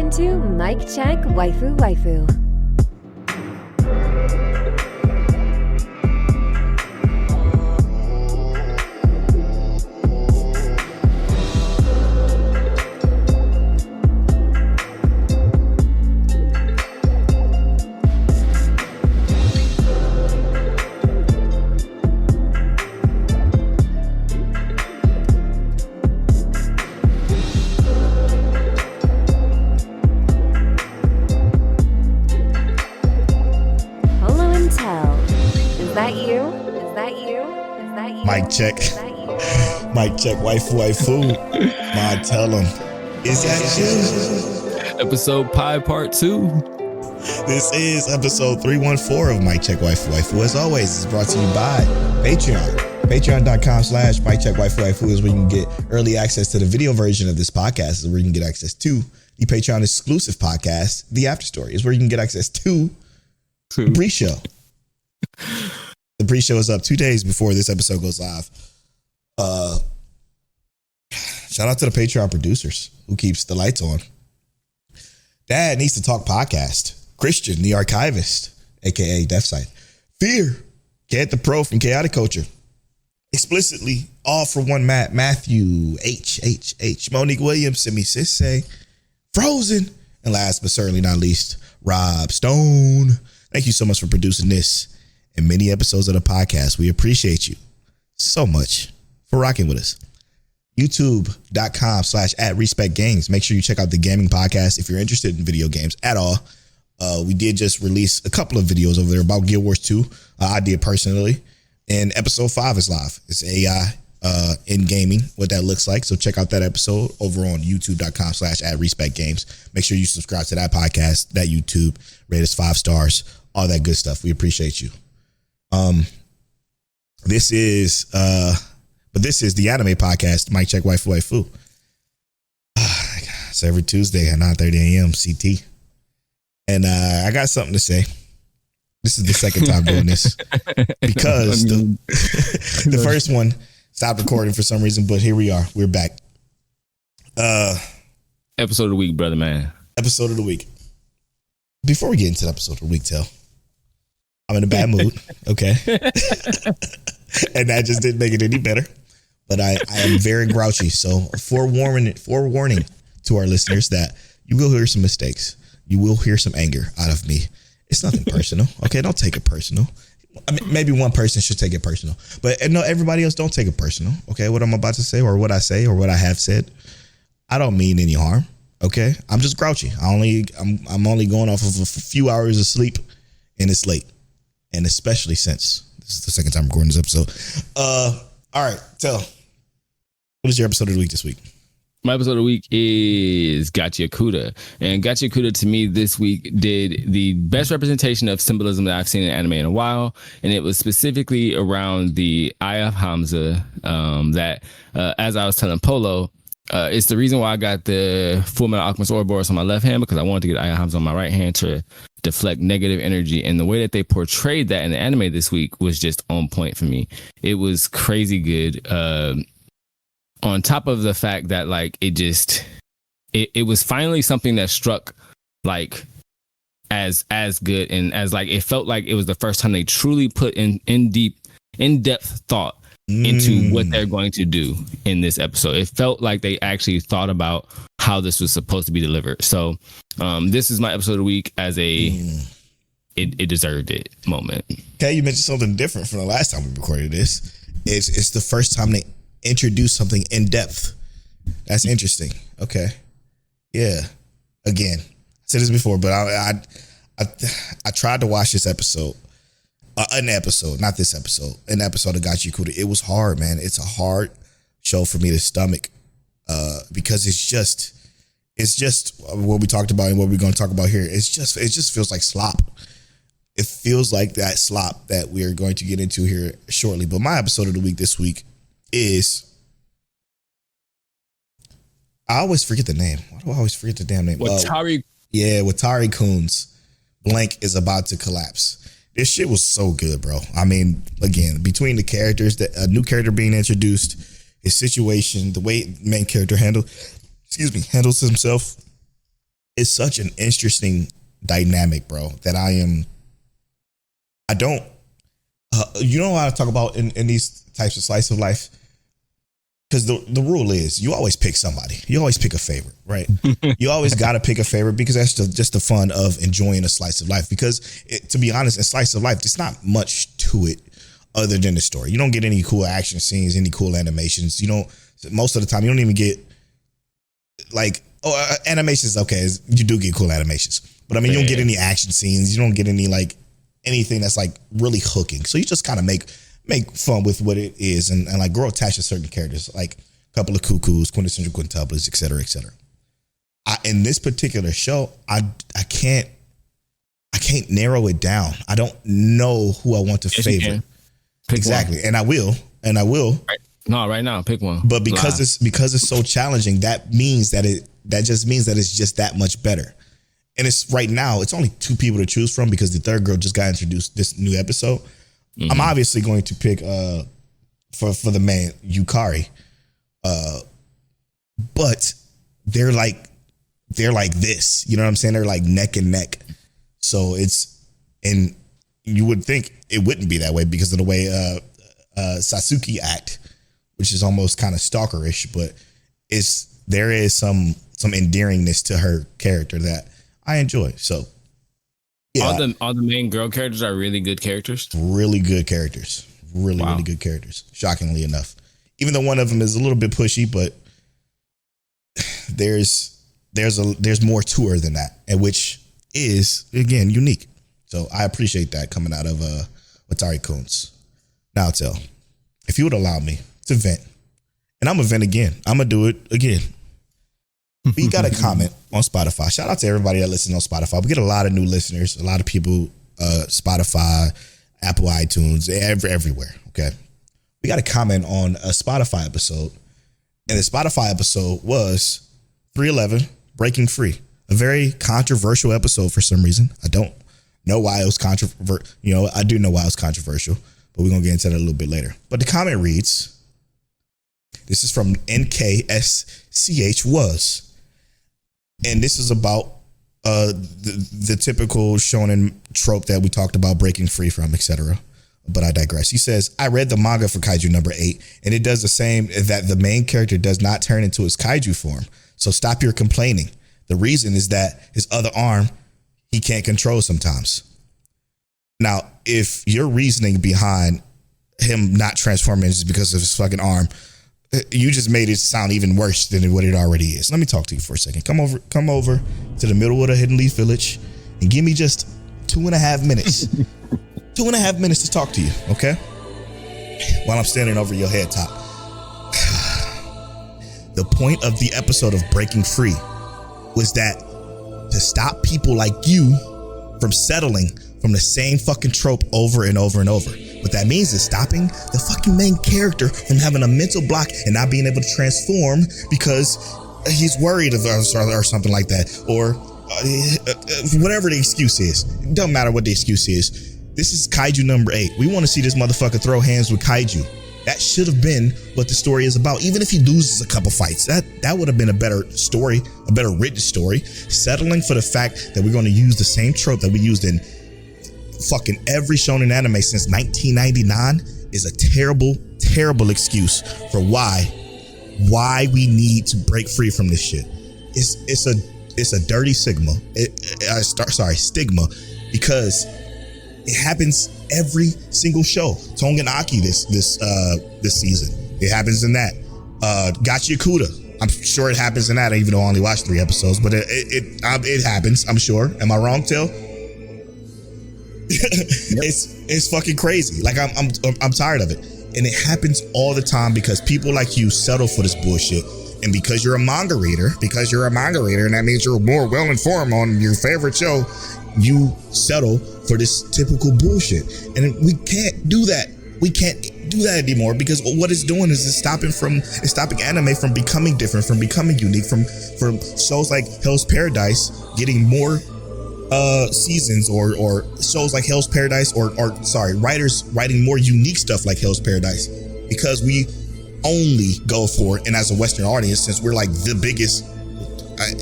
Welcome to Mic Check Waifu Waifu. Mic check. Mic check. Waifu. Ma, tell them. Is that you? Episode Pi Part 2. This is episode 314 of Mic Check Waifu. As always, it's brought to you by Patreon. Patreon.com/Mic Check Waifu is where you can get early access to the video version of this podcast. Is where you can get access to the Patreon exclusive podcast. The After Story is where you can get access to the pre-show. The pre-show is up 2 days before this episode goes live. Shout out to the Patreon producers who keeps the lights on. Dad Needs to Talk podcast. Christian, the archivist, aka Death Site. Fear, Get the Pro from Chaotic Culture. Explicitly, All for One Matt, Matthew, H. Monique Williams, Simi Sisse, Frozen, and last but certainly not least, Rob Stone. Thank you so much for producing this and many episodes of the podcast. We appreciate you so much for rocking with us. YouTube.com/@RespectGames. Make sure you check out the gaming podcast if you're interested in video games at all. We did just release a couple of videos over there about Guild Wars 2. I did personally. And episode 5 is live. It's AI in gaming, what that looks like. So check out that episode over on YouTube.com/@RespectGames. Make sure you subscribe to that podcast, that YouTube, rate us 5 stars, all that good stuff. We appreciate you. This is the anime podcast, Mic Check Waifu. So every Tuesday at 9:30 a.m. CT. And I got something to say. This is the second time doing this because the first one stopped recording for some reason, but here we are. We're back. Episode of the week, brother man. Episode of the week. Before we get into the episode of the week, Telle, I'm in a bad mood. Okay. And that just didn't make it any better. But I am very grouchy. So forewarning to our listeners that you will hear some mistakes. You will hear some anger out of me. It's nothing personal. Okay, don't take it personal. I mean, maybe one person should take it personal, but no, everybody else don't take it personal. Okay, what I'm about to say, or what I say, or what I have said, I don't mean any harm. Okay, I'm just grouchy. I'm only going off of a few hours of sleep, and it's late, and especially since this is the second time I'm recording this episode. All right, Telle, what is your episode of the week this week? My episode of the week is Gachiakuta. And Gachiakuta, to me, this week did the best representation of symbolism that I've seen in anime in a while. And it was specifically around the Eye of Hamza that, as I was telling Polow, it's the reason why I got the Full Metal Alchemist Ouroboros on my left hand, because I wanted to get Eye of Hamza on my right hand to deflect negative energy. And the way that they portrayed that in the anime this week was just on point for me. It was crazy good. On top of the fact that like it was finally something that struck like as good, and as like it felt like it was the first time they truly put in-depth thought into what they're going to do in this episode. It felt like they actually thought about how this was supposed to be delivered. So this is my episode of the week as it deserved it moment. Okay, you mentioned something different from the last time we recorded this. It's the first time they introduce something in depth. That's interesting. Okay. Yeah. Again, I said this before, but I tried to watch this episode. An episode of Gachiakuta. It was hard, man. It's a hard show for me to stomach because it's just what we talked about and what we're going to talk about here. It just feels like slop. It feels like that slop that we're going to get into here shortly. But my episode of the week this week is, I always forget the name. Why do I always forget the damn name? Watari. Watari Kun's blank is about to collapse. This shit was so good, bro. I mean, again, between the characters, a new character being introduced, his situation, the way main character handles himself, it's such an interesting dynamic, bro, that I don't, you know what I talk about in these types of slice of life? Because the rule is you always pick somebody. You always pick a favorite, right? You always got to pick a favorite because that's just the fun of enjoying a slice of life. Because to be honest, in slice of life, there's not much to it other than the story. You don't get any cool action scenes, any cool animations. You don't, most of the time, you don't even get like, animations. Okay, you do get cool animations. But I mean, you don't get any action scenes. You don't get any like anything that's like really hooking. So you just kind of make fun with what it is and like grow attached to certain characters, like a couple of cuckoos, quintessential quintuplets, et cetera, et cetera. In this particular show, I can't narrow it down. I don't know who I want to favor. Exactly. One. And I will. Right. No, right now, pick one. But because it's so challenging, that just means that it's just that much better. And it's right now, it's only 2 people to choose from because the third girl just got introduced this new episode. Mm-hmm. I'm obviously going to pick for the main Yukari. But they're like this. You know what I'm saying? They're like neck and neck. So and you would think it wouldn't be that way because of the way Sasuke act, which is almost kind of stalkerish, but there is some endearingness to her character that I enjoy. So yeah, all the main girl characters are really good characters. Really good characters. Really good characters. Shockingly enough, even though one of them is a little bit pushy, but there's more to her than that, and which is again unique. So I appreciate that coming out of Watari Kuns. Now, Telle, if you would allow me to vent, and I'm gonna vent again. I'm gonna do it again. We got a comment on Spotify. Shout out to everybody that listens on Spotify. We get a lot of new listeners, a lot of people, Spotify, Apple iTunes, everywhere. Okay. We got a comment on a Spotify episode. And the Spotify episode was 311 Breaking Free. A very controversial episode for some reason. I don't know why it was controversial. You know, I do know why it was controversial, but we're going to get into that a little bit later. But the comment reads, this is from NKSCH was. And this is about the typical shonen trope that we talked about breaking free from, etc. But I digress. He says, I read the manga for Kaiju number 8, and it does the same, that the main character does not turn into his Kaiju form. So stop your complaining. The reason is that his other arm, he can't control sometimes. Now, if your reasoning behind him not transforming is because of his fucking arm, you just made it sound even worse than what it already is. Let me talk to you for a second. Come over to the middle of the Hidden Leaf Village and give me just 2.5 minutes. 2.5 minutes to talk to you, okay? While I'm standing over your head top. The point of the episode of Breaking Free was that to stop people like you from settling from the same fucking trope over and over and over. What that means is stopping the fucking main character from having a mental block and not being able to transform because he's worried or something like that, or whatever the excuse is. It doesn't matter what the excuse is. This is Kaiju number 8. We want to see this motherfucker throw hands with Kaiju. That should have been what the story is about. Even if he loses a couple fights, that would have been a better story, a better written story. Settling for the fact that we're going to use the same trope that we used in fucking every shonen anime since 1999 is a terrible excuse for why we need to break free from this shit. It's a dirty stigma, because it happens every single show. Tonganaki this season, it happens in that. Gachiakuta, I'm sure it happens in that, even though I only watched 3 episodes, but it happens, I'm sure. Am I wrong, Telle? It's fucking crazy. Like I'm tired of it, and it happens all the time because people like you settle for this bullshit, and because you're a manga reader, and that means you're more well informed on your favorite show, you settle for this typical bullshit, and we can't do that. We can't do that anymore because what it's doing is it's stopping anime from becoming different, from becoming unique, from shows like Hell's Paradise getting more seasons, or shows like Hell's Paradise, or writers writing more unique stuff like Hell's Paradise, because we only go for it. And as a Western audience, since we're like the biggest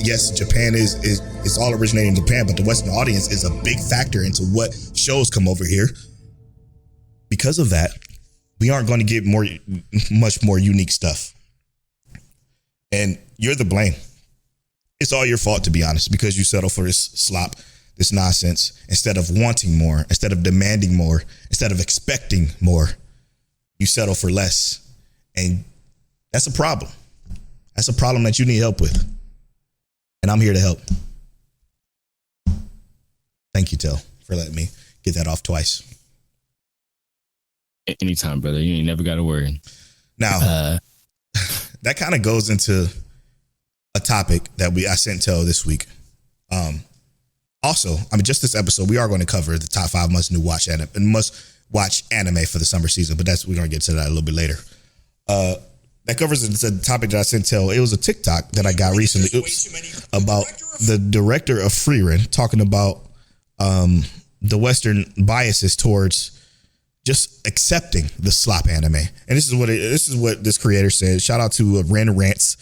yes, Japan is all originating in Japan, but the Western audience is a big factor into what shows come over here. Because of that, we aren't going to get much more unique stuff. And you're the blame. It's all your fault, to be honest, because you settle for this slop, this nonsense, instead of wanting more, instead of demanding more, instead of expecting more. You settle for less. And that's a problem. That's a problem that you need help with. And I'm here to help. Thank you, Telle, for letting me get that off twice. Anytime, brother. You ain't never got to worry. Now, that kind of goes into a topic that I sent Telle this week. Also, just this episode, we are going to cover the top 5 must watch anime for the summer season, but we're going to get to that a little bit later. That covers a topic that I sent Telle. It was a TikTok that I got recently about the director of Frieren talking about the Western biases towards just accepting the slop anime. And this is what this creator said. Shout out to Ren Rants,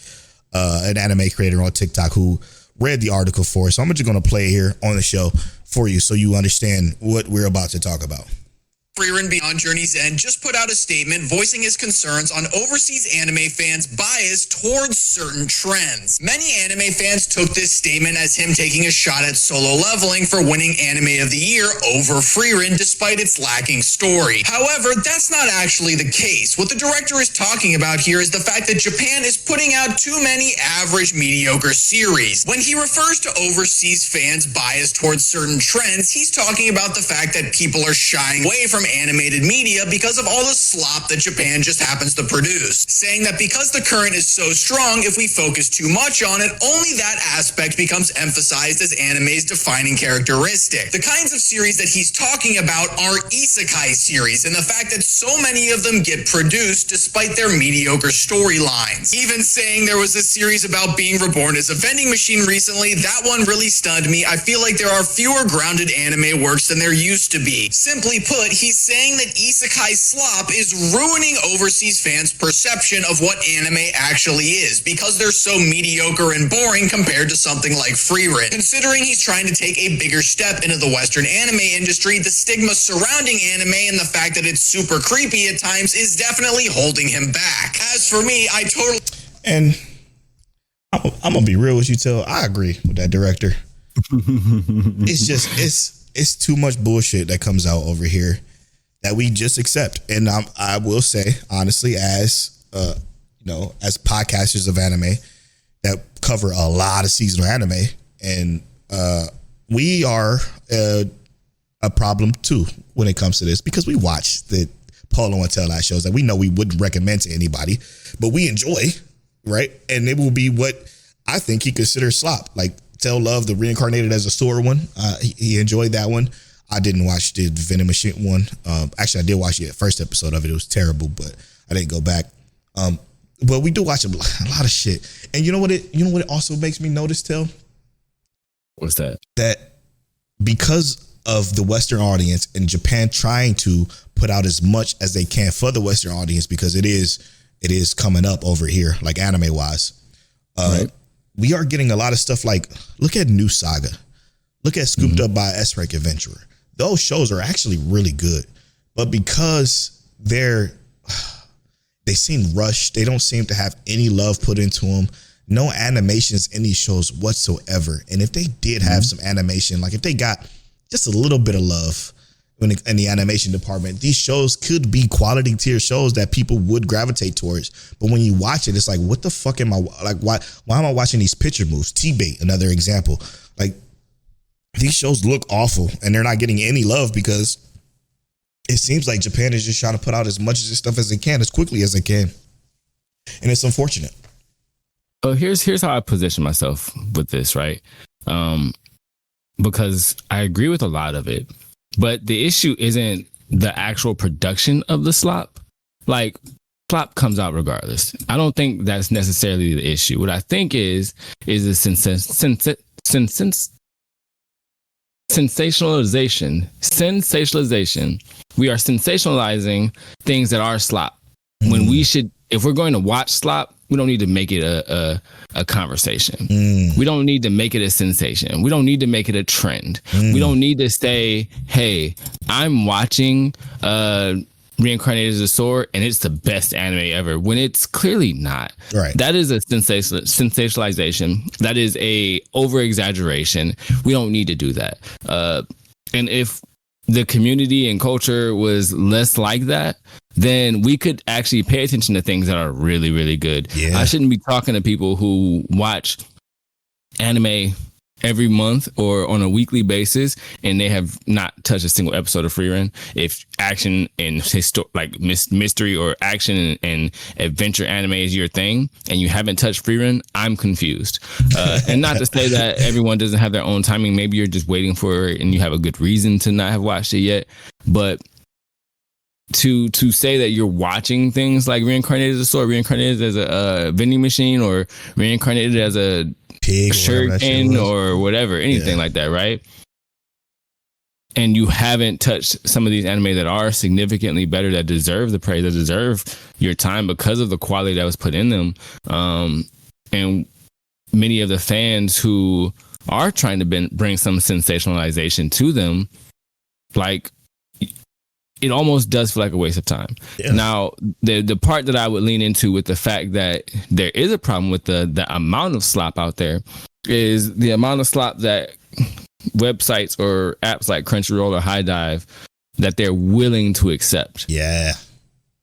an anime creator on TikTok who read the article for us. So I'm just going to play it here on the show for you so you understand what we're about to talk about. Frieren Beyond Journey's End just put out a statement voicing his concerns on overseas anime fans' bias towards certain trends. Many anime fans took this statement as him taking a shot at Solo Leveling for winning Anime of the Year over Frieren despite its lacking story. However, that's not actually the case. What the director is talking about here is the fact that Japan is putting out too many average, mediocre series. When he refers to overseas fans' bias towards certain trends, he's talking about the fact that people are shying away from animated media because of all the slop that Japan just happens to produce, saying that because the current is so strong, if we focus too much on it, only that aspect becomes emphasized as anime's defining characteristic. The kinds of series that he's talking about are isekai series, and the fact that so many of them get produced despite their mediocre storylines. Even saying there was a series about being reborn as a vending machine recently, that one really stunned me. I feel like there are fewer grounded anime works than there used to be. Simply put, he's saying that isekai slop is ruining overseas fans' perception of what anime actually is because they're so mediocre and boring compared to something like Frieren. Considering he's trying to take a bigger step into the Western anime industry, the stigma surrounding anime and the fact that it's super creepy at times is definitely holding him back. As for me, I totally... And I'm going to be real with you, Telle. I agree with that director. It's too much bullshit that comes out over here that we just accept. And I will say, honestly, as as podcasters of anime that cover a lot of seasonal anime, and we are a problem too when it comes to this, because we watch the Polow and Telle shows that we know we wouldn't recommend to anybody, but we enjoy, right? And it will be what I think he considers slop. Like Telle loved the Reincarnated as a Sword one. He enjoyed that one. I didn't watch the Venom Machine one. Actually, I did watch the first episode of it. It was terrible, but I didn't go back. But we do watch a lot of shit. And you know what it also makes me notice, Telle? What's that? That because of the Western audience and Japan trying to put out as much as they can for the Western audience, because it is coming up over here, like anime wise. Right. We are getting a lot of stuff like, look at New Saga. Look at Scooped Up by S-Rank Adventurer. Those shows are actually really good. But because they seem rushed, they don't seem to have any love put into them. No animations in these shows whatsoever. And if they did have some animation, like if they got just a little bit of love in the animation department, these shows could be quality tier shows that people would gravitate towards. But when you watch it, it's like, what the fuck am I like? Why am I watching these picture moves? T-Bait, another example. Like, these shows look awful and they're not getting any love because it seems like Japan is just trying to put out as much of this stuff as they can, as quickly as they can. And it's unfortunate. So here's how I position myself with this, right? Because I agree with a lot of it, but the issue isn't the actual production of the slop. Like, slop comes out regardless. I don't think that's necessarily the issue. What I think is the sensationalization. We are sensationalizing things that are slop when we should, if we're going to watch slop, we don't need to make it a conversation. We don't need to make it a sensation. We don't need to make it a trend. We don't need to say, hey, I'm watching Reincarnated as a Sword and it's the best anime ever, when it's clearly not. Right. That is a sensationalization. That is a over exaggeration. We don't need to do that. And if the community and culture was less like that, then we could actually pay attention to things that are really, really good. Yeah. I shouldn't be talking to people who watch anime every month or on a weekly basis and they have not touched a single episode of Free Run. If action and mystery or action and adventure anime is your thing and you haven't touched Free Run, I'm confused. And not to say that everyone doesn't have their own timing. Maybe you're just waiting for it and you have a good reason to not have watched it yet. But to say that you're watching things like Reincarnated as a Sword, Reincarnated as a vending machine, or Reincarnated as a pig, shuriken or whatever, anything like that, right? And you haven't touched some of these anime that are significantly better, that deserve the praise, that deserve your time because of the quality that was put in them. And many of the fans who are trying to bring some sensationalization to them, like, it almost does feel like a waste of time. Yeah. Now, the part that I would lean into with the fact that there is a problem with the amount of slop out there is the amount of slop that websites or apps like Crunchyroll or High Dive that they're willing to accept. Yeah.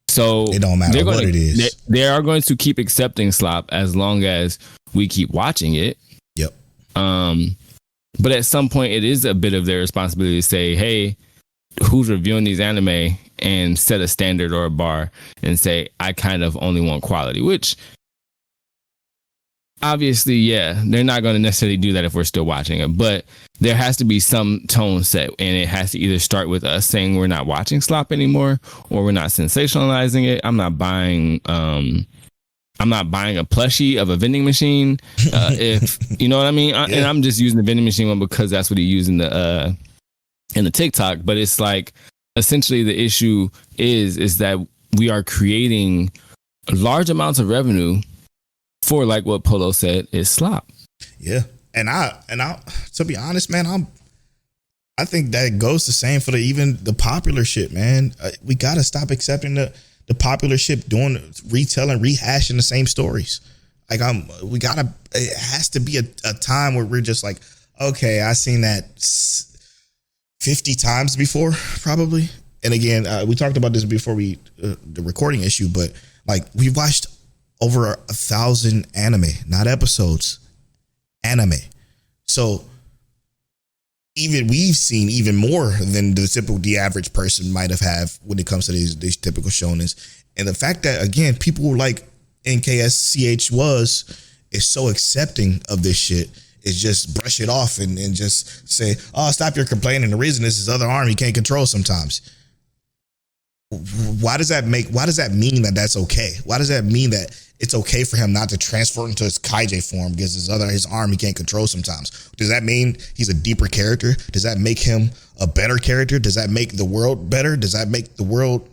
So it don't matter what it is. They are going to keep accepting slop as long as we keep watching it. Yep. But at some point, it is a bit of their responsibility to say, hey, who's reviewing these anime, and set a standard or a bar and say, I kind of only want quality, which obviously, yeah, they're not going to necessarily do that if we're still watching it, but there has to be some tone set, and it has to either start with us saying we're not watching slop anymore, or we're not sensationalizing it. I'm not buying a plushie of a vending machine. If you know what I mean. Yeah. And I'm just using the vending machine one because that's what he used in the TikTok, but it's like essentially the issue is that we are creating large amounts of revenue for, like what Polow said, is slop. Yeah. And I to be honest, man, I think that goes the same for even the popular shit, man. We got to stop accepting the popular shit, doing retelling, rehashing the same stories. Like it has to be a time where we're just like, okay, I seen that 50 times before, probably. And again, we talked about this before the recording issue, but like we've watched over 1,000 anime, not episodes, anime. So we've seen even more than the average person might have when it comes to these typical shonens. And the fact that, again, people like NKSCH is so accepting of this shit, is just brush it off and just say, oh, stop your complaining. The reason is his other arm he can't control sometimes. Why does that mean that that's okay? Why does that mean that it's okay for him not to transfer into his kaiju form because his arm he can't control sometimes? Does that mean he's a deeper character? Does that make him a better character? Does that make the world better? Does that make the world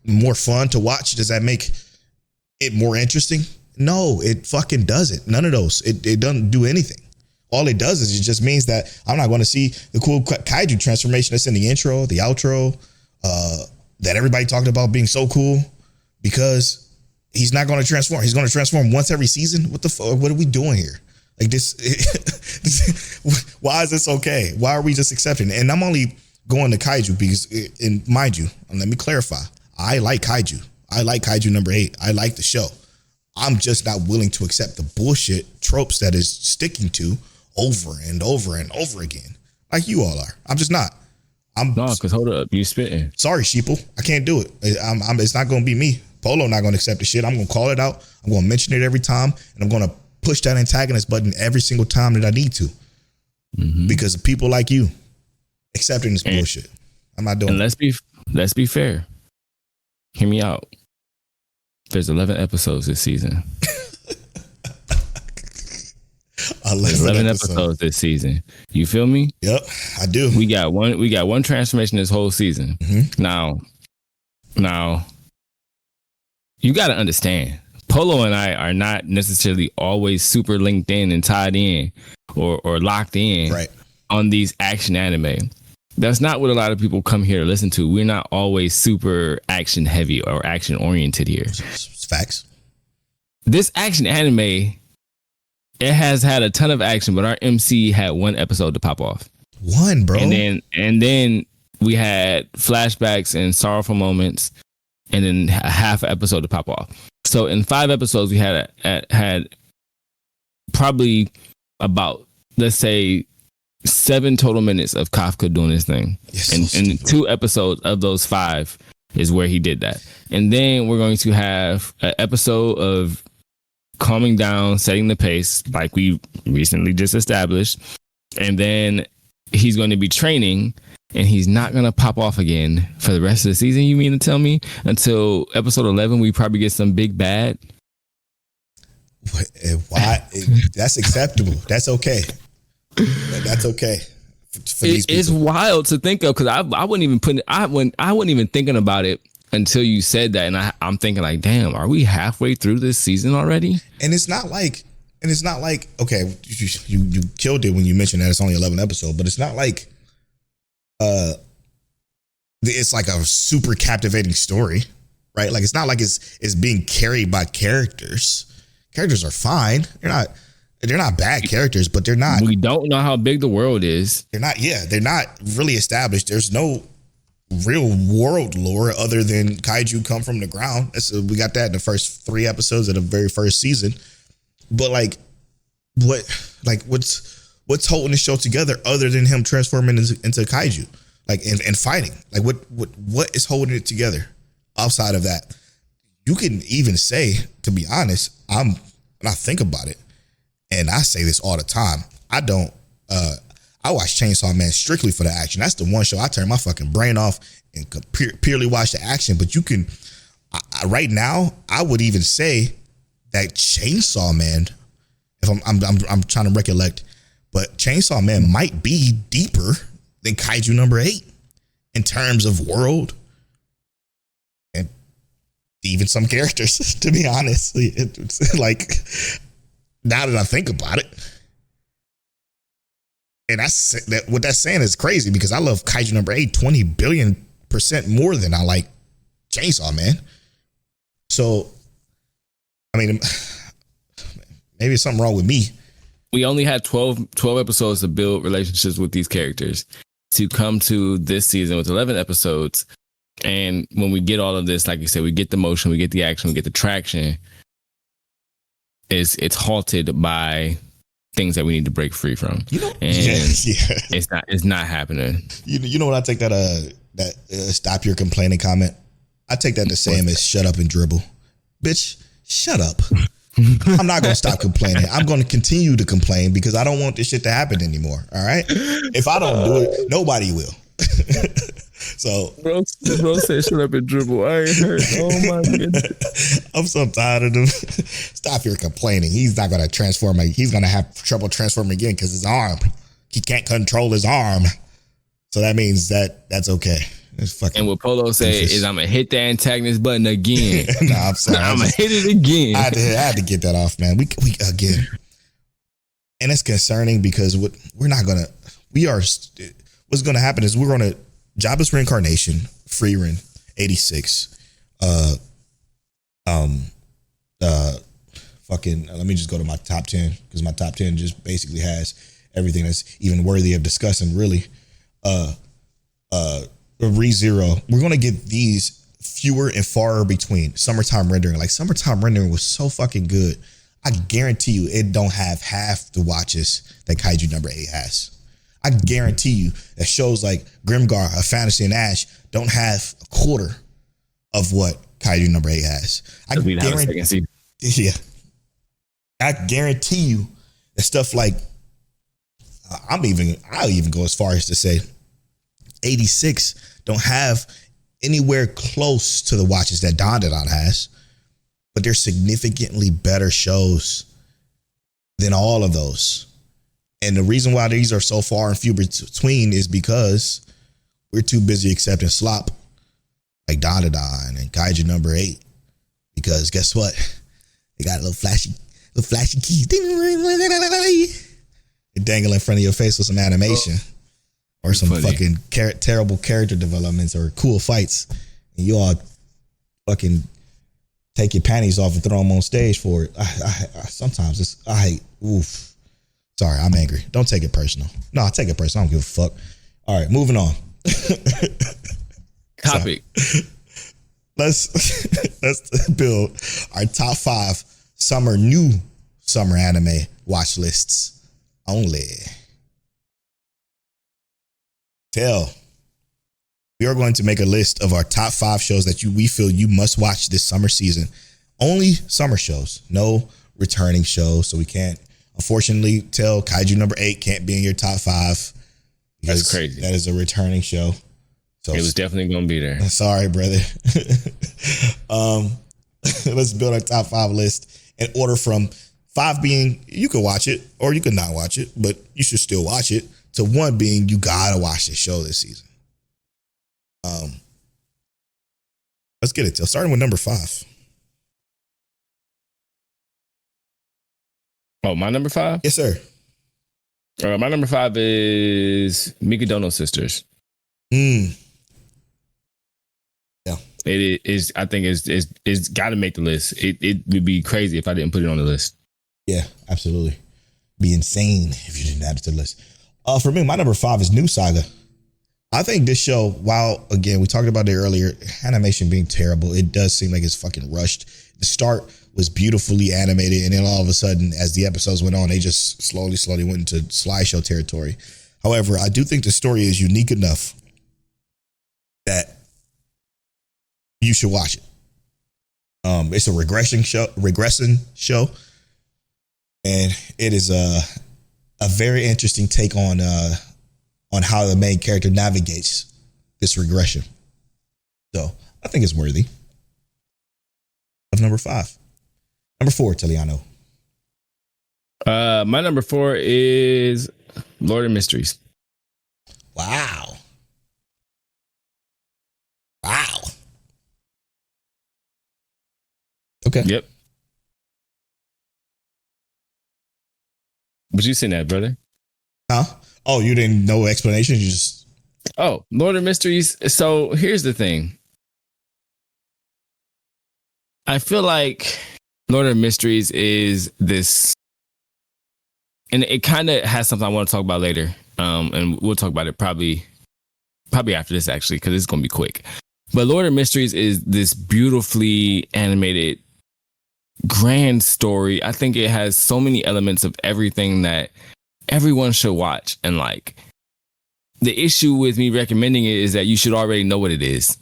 more fun to watch? Does that make it more interesting? No, it fucking doesn't. None of those. It doesn't do anything. All it does is it just means that I'm not going to see the cool kaiju transformation that's in the intro, the outro, that everybody talked about being so cool, because he's not going to transform. He's going to transform once every season. What the fuck? What are we doing here? Like this why is this okay? Why are we just accepting it? And I'm only going to kaiju because, and mind you, and let me clarify, I like kaiju. I like kaiju number 8. I like the show. I'm just not willing to accept the bullshit tropes that is sticking to over and over and over again, like you all are. I'm just not. No, because hold up, you spitting. Sorry, sheeple. I can't do it. It's not going to be me. Polow not going to accept the shit. I'm going to call it out. I'm going to mention it every time, and I'm going to push that antagonist button every single time that I need to, because of people like you accepting this bullshit. I'm not doing. And let's be fair. Hear me out. There's 11 episodes this season. 11 episodes this season. You feel me? Yep, I do. We got one transformation this whole season. Now, you got to understand, Polow and I are not necessarily always super linked in and tied in or locked in on these action anime. That's not what a lot of people come here to listen to. We're not always super action heavy or action oriented here. Facts. This action anime, it has had a ton of action, but our MC had one episode to pop off. One, bro. And then we had flashbacks and sorrowful moments, and then a half an episode to pop off. So in 5 episodes, we had probably about, let's say, 7 total minutes of Kafka doing his thing. And 2 episodes of those 5 is where he did that. And then we're going to have an episode of calming down, setting the pace, like we recently just established. And then he's going to be training, and he's not going to pop off again for the rest of the season. You mean to tell me until episode 11, we probably get some big bad? Why? That's acceptable. That's okay. That's okay. It's wild to think of, because I wasn't even thinking about it until you said that, and I'm thinking like, damn, are we halfway through this season already? And it's not like okay, you killed it when you mentioned that it's only 11 episodes, but it's not like it's like a super captivating story, right? Like it's not like it's being carried by characters. Characters are fine. They're not bad characters, but they're not. We don't know how big the world is. They're not really established. There's no real world lore other than kaiju come from the ground. We got that in the first 3 episodes of the very first season. But what's holding the show together other than him transforming into kaiju, and fighting? Like what is holding it together outside of that? You can even say, to be honest, when I think about it, and I say this all the time, I watch Chainsaw Man strictly for the action. That's the one show I turn my fucking brain off and purely watch the action. But you can, right now, I would even say that Chainsaw Man, if I'm trying to recollect, but Chainsaw Man might be deeper than Kaiju number 8 in terms of world and even some characters, to be honest. It's like, now that I think about it, and what that's saying is crazy, because I love Kaiju number 8 20 billion% more than I like Chainsaw Man. So, I mean, maybe it's something wrong with me. We only had 12 episodes to build relationships with these characters, to come to this season with 11 episodes. And when we get all of this, like you said, we get the motion, we get the action, we get the traction. It's halted by things that we need to break free from. It's not happening. You know what I take that stop your complaining comment? I take that the same as shut up and dribble. Bitch, shut up. I'm not going to stop complaining. I'm going to continue to complain because I don't want this shit to happen anymore. All right. If I don't do it, nobody will. So bro said shut up and dribble. I ain't heard. Oh my goodness. I'm so tired of them. Stop your complaining. He's not going to transform. He's going to have trouble transforming again because his arm. He can't control his arm. So that means that's okay. And what Polow say is, I'm going to hit the antagonist button again. No, I'm sorry. I'm going to hit it again. I had to get that off, man. We again. And it's concerning because what's going to happen is we're going to Jobless Reincarnation, Freerin, 86. Let me just go to my top 10 because my top 10 just basically has everything that's even worthy of discussing, really. ReZero, we're going to get these fewer and far between. Summertime Rendering. Like, Summertime Rendering was so fucking good. I guarantee you it don't have half the watches that Kaiju number 8 has. I guarantee you that shows like Grimgar, A Fantasy and Ash don't have a quarter of what Kaiju number 8 has. I guarantee you that stuff like I'll even go as far as to say 86 don't have anywhere close to the watches that Dandadan has, but they're significantly better shows than all of those. And the reason why these are so far and few between is because we're too busy accepting slop like Dandadan and Kaiju number 8. Because guess what? They got a little flashy keys. They dangle in front of your face with some animation or some fucking terrible character developments or cool fights. And you all fucking take your panties off and throw them on stage for it. Sometimes it's, oof. Sorry, I'm angry. Don't take it personal. No, I take it personal. I don't give a fuck. All right, moving on. Topic. Let's build our top 5 new summer anime watch lists only. Telle, we are going to make a list of our top 5 shows that we feel you must watch this summer season. Only summer shows, no returning shows. So we can't, unfortunately, Telle, Kaiju number 8 can't be in your top 5. That's crazy. That is a returning show. So it was definitely going to be there. Sorry, brother. Let's build our top 5 list in order from 5 being you can watch it or you can not watch it, but you should still watch it, to 1 being you gotta watch this show this season. Let's get it, Telle. Starting with number 5. Oh, my number 5? Yes, sir. My number 5 is Mikadono Sisters. Yeah. It is. I think it's got to make the list. It would be crazy if I didn't put it on the list. Yeah, absolutely. Be insane if you didn't add it to the list. For me, my number 5 is New Saga. I think this show, while again we talked about it earlier, animation being terrible, it does seem like it's fucking rushed. The start was beautifully animated, and then all of a sudden, as the episodes went on, they just slowly went into slideshow territory. However, I do think the story is unique enough that you should watch it. It's a regressing show, and it is a very interesting take on how the main character navigates this regression. So I think it's worthy of number 5. Number 4, Telliano. My number 4 is Lord of Mysteries. Wow. Okay. Yep. But you seen that, brother? Huh? Oh, you didn't know explanation? You just... Oh, Lord of Mysteries. So here's the thing. I feel like Lord of Mysteries is this, and it kind of has something I want to talk about later. And we'll talk about it probably after this, actually, because it's going to be quick. But Lord of Mysteries is this beautifully animated, grand story. I think it has so many elements of everything that everyone should watch and like. The issue with me recommending it is that you should already know what it is.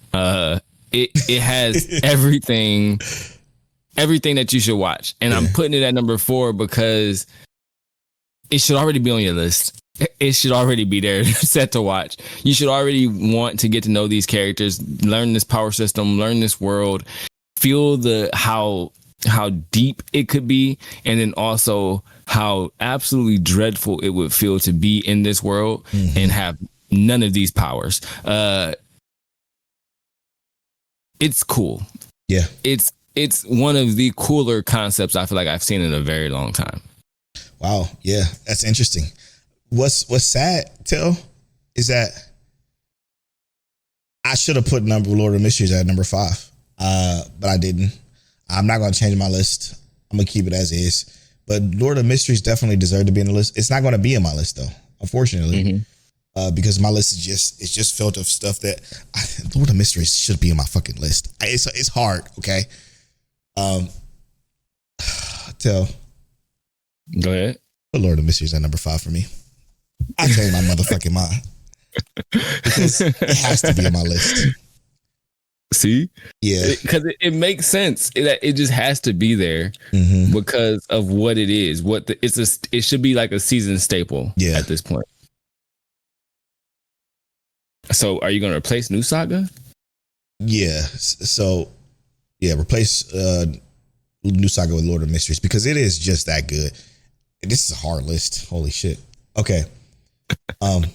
It has everything that you should watch. And I'm putting it at number 4 because it should already be on your list. It should already be there set to watch. You should already want to get to know these characters, learn this power system, learn this world, feel how deep it could be, and then also how absolutely dreadful it would feel to be in this world and have none of these powers. It's cool. Yeah. It's one of the cooler concepts I feel like I've seen in a very long time. Wow. Yeah, that's interesting. What's sad, Telle, is that I should have put Lord of Mysteries at number 5, but I didn't. I'm not going to change my list. I'm going to keep it as is. But Lord of Mysteries definitely deserved to be in the list. It's not going to be in my list, though, unfortunately, because my list is just filled of stuff that Lord of Mysteries should be in my fucking list. It's hard, okay? Telle. Go ahead. Put Lord of Mysteries at number 5 for me. I changed my motherfucking mind because it has to be on my list. See? Yeah. Because it makes sense. It just has to be there because of what it is. It should be like a season staple at this point. So are you going to replace New Saga? Yeah. So, replace New Saga with Lord of Mysteries because it is just that good. And this is a hard list. Holy shit. Okay. Telle,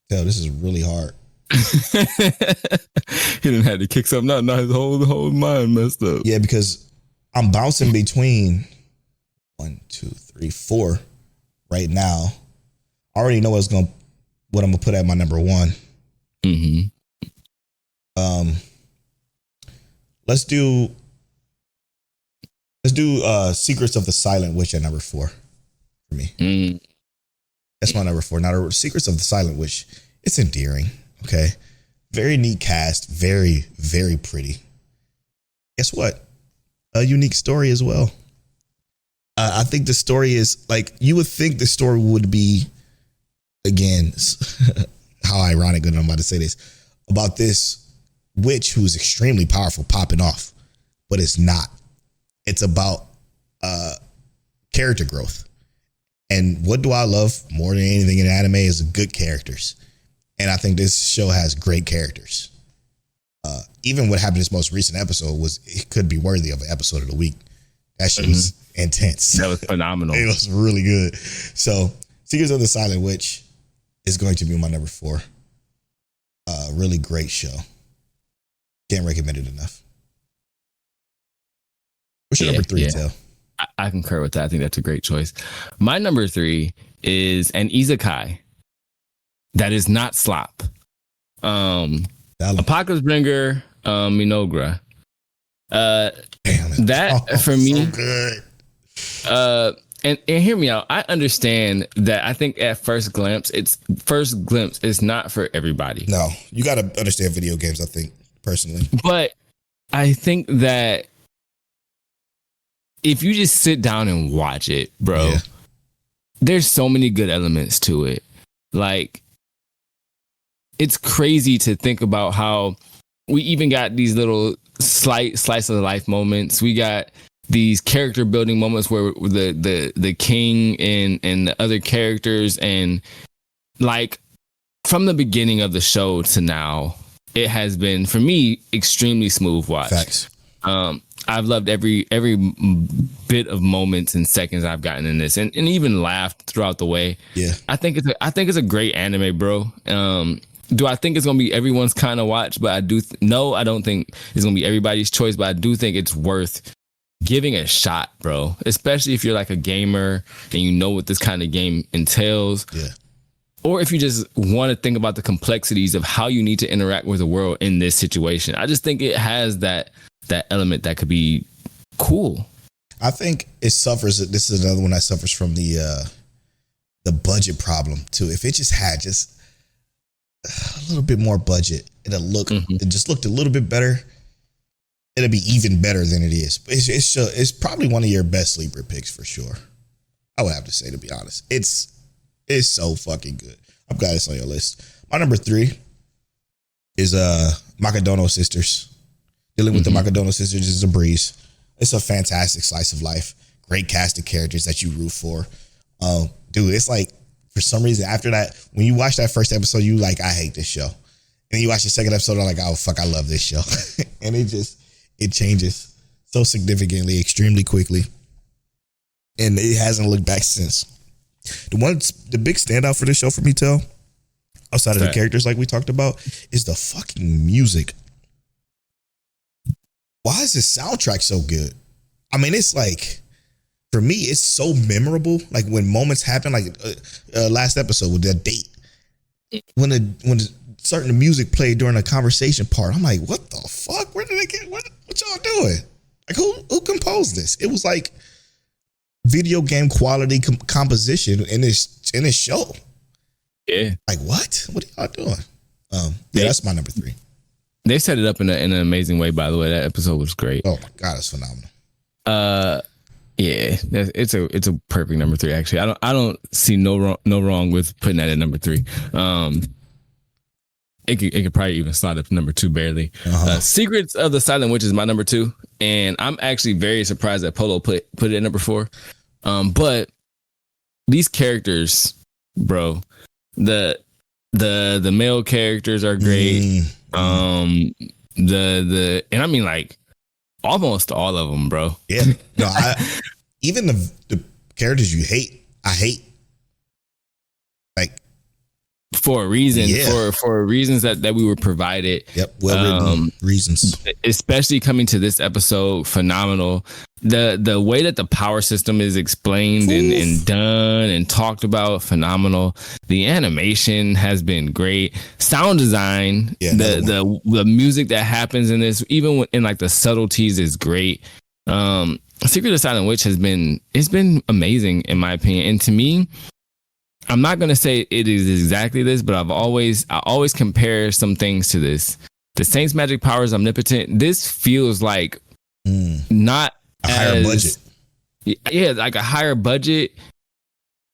this is really hard. He didn't have to kick something out. Now his whole mind messed up. Yeah, because I'm bouncing between 1, 2, 3, 4 right now. I already know what I'm gonna put at my number 1. Mm-hmm. Let's do Secrets of the Silent Witch at number 4 for me. Mm. That's my number 4. Now, Secrets of the Silent Witch, it's endearing. Okay, very neat cast, very, very pretty. Guess what? A unique story as well. I think the story is like, you would think the story would be, again, how ironic that I'm about to say this, about this witch who's extremely powerful popping off, but it's not. It's about character growth. And what do I love more than anything in anime is good characters. And I think this show has great characters. Even what happened in this most recent episode it could be worthy of an episode of the week. That shit was intense. That was phenomenal. It was really good. So Secrets of the Silent Witch is going to be my number 4. Really great show. Can't recommend it enough. What's your number 3, Telle? I concur with that. I think that's a great choice. My number 3 is an isekai that is not slop. Apocalypse Bringer, Mynoghra. That for me, so good. And hear me out. I understand that. I think at first glimpse, it's not for everybody. No, you got to understand video games, I think, personally. But I think that if you just sit down and watch it, bro, there's so many good elements to it. Like, it's crazy to think about how we even got these little slight slice of life moments. We got these character building moments where the king and the other characters, and like from the beginning of the show to now, it has been, for me, extremely smooth watch. Facts. I've loved every bit of moments and seconds I've gotten in this, and even laughed throughout the way. Yeah, I think it's a great anime, bro. Do I think it's gonna be everyone's kind of watch? But I do. No, I don't think it's gonna be everybody's choice. But I do think it's worth giving a shot, bro. Especially if you're like a gamer and you know what this kind of game entails. Yeah. Or if you just want to think about the complexities of how you need to interact with the world in this situation. I just think it has that element that could be cool. I think it suffers. This is another one that suffers from the budget problem too. If it just had a little bit more budget, it just looked a little bit better, it'll be even better than it is. It's probably one of your best sleeper picks for sure. I would have to say, to be honest. It's so fucking good. I'm glad it's on your list. My number 3 is Mikadono Sisters. Dealing with the Mikadono Sisters is a breeze. It's a fantastic slice of life. Great cast of characters that you root for. Dude, it's like, for some reason, after that, when you watch that first episode, you like, I hate this show. And then you watch the second episode, I'm like, oh, fuck, I love this show. And it changes so significantly, extremely quickly. And it hasn't looked back since. The big standout for this show for me, Telle, outside of the characters like we talked about, is the fucking music. Why is this soundtrack so good? I mean, it's like, for me, it's so memorable. Like when moments happen, like last episode with that date, when certain music played during a conversation part, I'm like, what the fuck? Where did they get? What y'all doing? Like who composed this? It was like video game quality composition in this show. Yeah. Like what? What are y'all doing? Yeah, that's my number 3. They set it up in an amazing way, by the way. That episode was great. Oh my God, it's phenomenal. Yeah, it's a perfect number 3. Actually, I don't see no wrong with putting that at number 3. It could probably even slide up to number 2 barely. Secrets of the Silent Witch is my number 2, and I'm actually very surprised that Polow put it at number 4. But these characters, bro, the male characters are great. And I mean, like, almost all of them, bro. Yeah. No, even the characters you hate, I hate. Like, for a reason, for reasons that we were provided. Yep, well-written reasons. Especially coming to this episode, phenomenal. The way that the power system is explained and done and talked about, phenomenal. The animation has been great. Sound design, the music that happens in this, even in like the subtleties, is great. Secret of the Silent Witch has been amazing in my opinion, and to me, I'm not gonna say it is exactly this, but I always compare some things to this. The Saint's magic power is omnipotent. This feels like not a higher budget. Yeah, like a higher budget,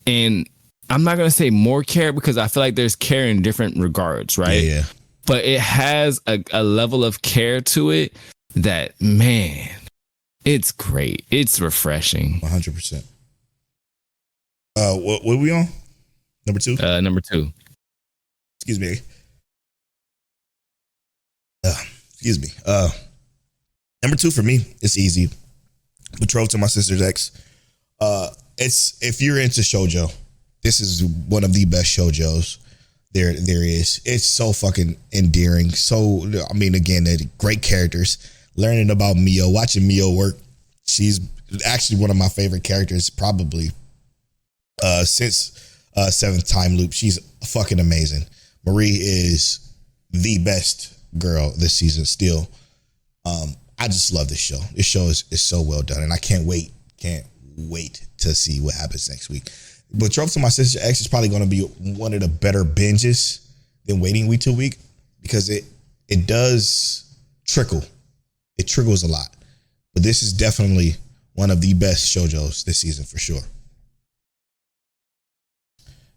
and I'm not gonna say more care because I feel like there's care in different regards, right? Yeah. But it has a level of care to it that, man, it's great. It's refreshing. 100%. What are we on? Number 2? Number 2. Excuse me. Number 2 for me, it's easy. Betrothed to My Sister's Ex. It's, if you're into shoujo, this is one of the best shoujos there is. It's so fucking endearing. So, I mean, again, great characters. Learning about Mio, watching Mio work. She's actually one of my favorite characters, probably since Seventh Time Loop. She's fucking amazing. Marie is the best girl this season still. I just love this show. This show is so well done, and I can't wait to see what happens next week. But Betrothed to My Sister X is probably going to be one of the better binges than waiting week to week, because it does trickle. It trickles a lot. But this is definitely one of the best shoujos this season for sure.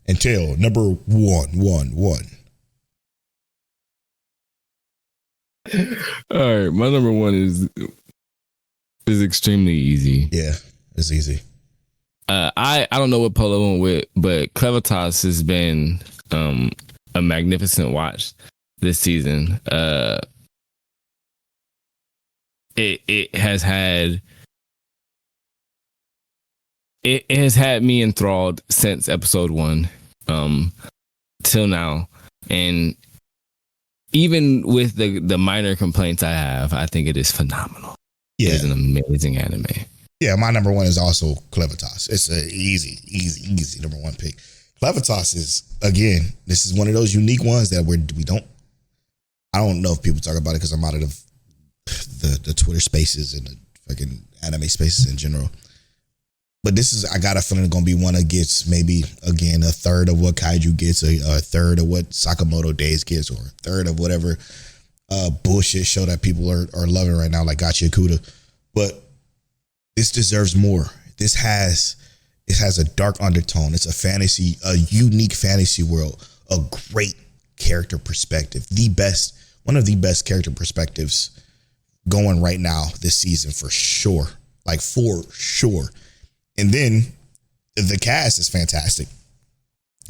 And Telle, number one. All right, my number 1 is extremely easy. Yeah, it's easy. I don't know what Polow went with, but Clevatess has been a magnificent watch this season. It has had me enthralled since episode 1 till now, and even with the minor complaints I have, I think it is phenomenal. Yeah, it's an amazing anime. Yeah, my number 1 is also Clevatess. It's an easy number 1 pick. Clevatess is, again, this is one of those unique ones that I don't know if people talk about it because I'm out of the Twitter spaces and the fucking anime spaces in general. But I got a feeling it's going to be one that gets maybe, again, a third of what Kaiju gets, a third of what Sakamoto Days gets, or a third of whatever bullshit show that people are loving right now, like Gachiakuta. But this deserves more. It has a dark undertone. It's a unique fantasy world, a great character perspective, one of the best character perspectives going right now this season for sure. Like for sure. And then the cast is fantastic.